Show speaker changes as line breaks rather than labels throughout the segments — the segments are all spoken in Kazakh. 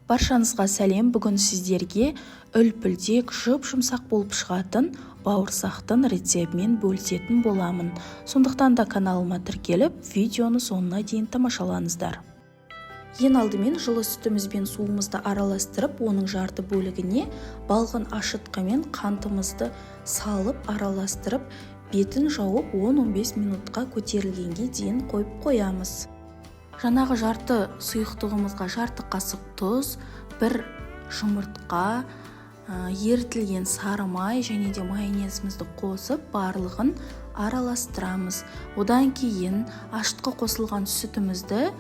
Баршаңызға сәлем. Бүгін сіздерге үлпілдек жұп-жұмсақ болып шығатын бауырсақтың рецептімен бөлісетін боламын. Сондықтан да каналыма тіркеліп, видеоны соңына дейін тамашалаңыздар. Ең алдымен жылы сүтімізбен суымызды араластырып, оның жарты бөлігіне балғын ашытқымен қантымызды салып араластырып, бетін жауып 10-15 минутқа көтерілгенге дейін қойып қоямыз. Жаңағы жарты сұйықтығымызға жарты қасық тұз, бір жұмыртқа, ерітілген сары май және де майонезімізді қосып, барлығын араластырамыз. Одан кейін ашытқы қосылған сүтімізді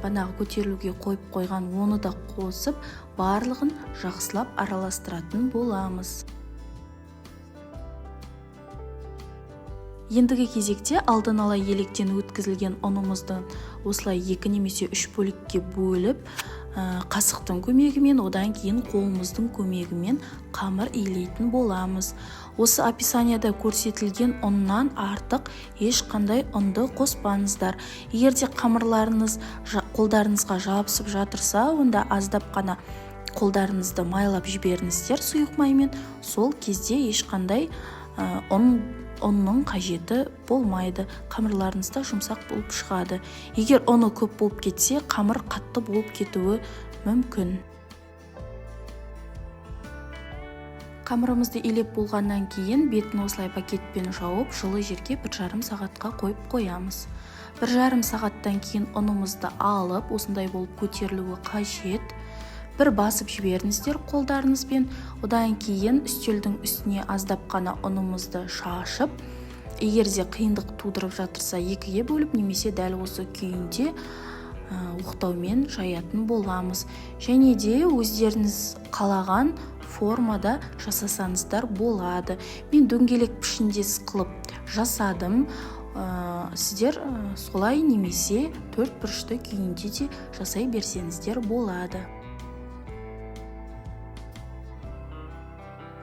банағы көтерілуге қойып қойған оны да қосып, барлығын жақсылап араластыратын боламыз. Ендігі кезекте алдын ала електен өткізілген ұнымызды осылай 2 немесе 3 бөлікке бөліп, қасықтың көмегімен, одан кейін қолымыздың көмегімен қамыр илейтін боламыз. Осы описанияда көрсетілген ұннан артық ешқандай ұнды қоспаңыздар. Егер де қамырларыңыз қолдарыңызға жабысып жатырса, онда аздап қана қолдарыңызды майлап жіберіңіздер сұйық маймен. Сол кезде ешқандай ұнның қажеті болмайды. Қамырларыңызда жұмсақ болып шығады. Егер ұны көп болып кетсе, қамыр қатты болып кетуі мүмкін. Қамырымызды илеп болғаннан кейін бетін осылай пакетпен жауып, жылы жерге 1,5 сағатқа қойып қоямыз. 1,5 сағаттан кейін ұнымызды алып, осындай болып көтерілуі қажет. Бір басып жіберіңіздер қолдарыңызбен, одан кейін үстелдің үстіне аздап қана ұнымызды шашып, егер де қиындық тудырып жатырса 2-ге бөліп, немесе дәл осы күйінде оқтаумен жаятын боламыз. Және де өздеріңіз қалаған формада жасасаңыздар болады. Мен дөңгелек пішіндес қылып жасадым. Сіздер солай немесе 4 бұрышты күйінде де жасай берсеңіздер болады.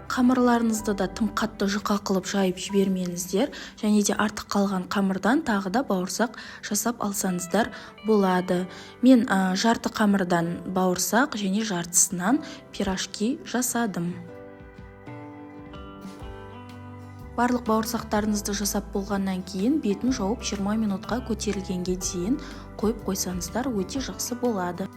Қамырларыңызды да тым қатты жұқа қылып жайып жібермеңіздер, және де артық қалған қамырдан тағы да бауырсақ жасап алсаңыздар болады. Мен жарты қамырдан бауырсақ және жартысынан пирожки жасадым. Барлық бауырсақтарыңызды жасап болғаннан кейін бетін жауып 20 минутқа көтерілгенге дейін қойып қойсаңыздар өте жақсы болады.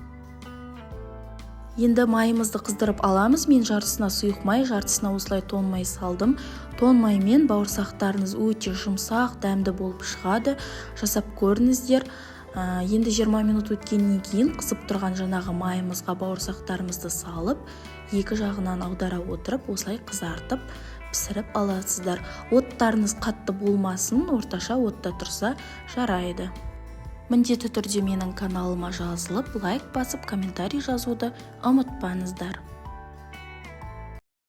Енді майымызды қыздырып аламыз. Мен жартысына сұйық май, жартысына осылай тоң май салдым. Тоң маймен бауырсақтарыңыз өте жұмсақ, дәмді болып шығады. Жасап көріңіздер. Енді 20 минут өткеннен кейін қысып тұрған жаңағы майымызға бауырсақтарымызды салып, екі жағынан аудара отырып, осылай қызартып, пісіріп аласыздар. Оттарыңыз қатты болмасын, орташа отта тұрса жарайды. Міндетті түрде менің каналыма жазылып, лайк басып, комментарий жазуды ұмытпаңыздар.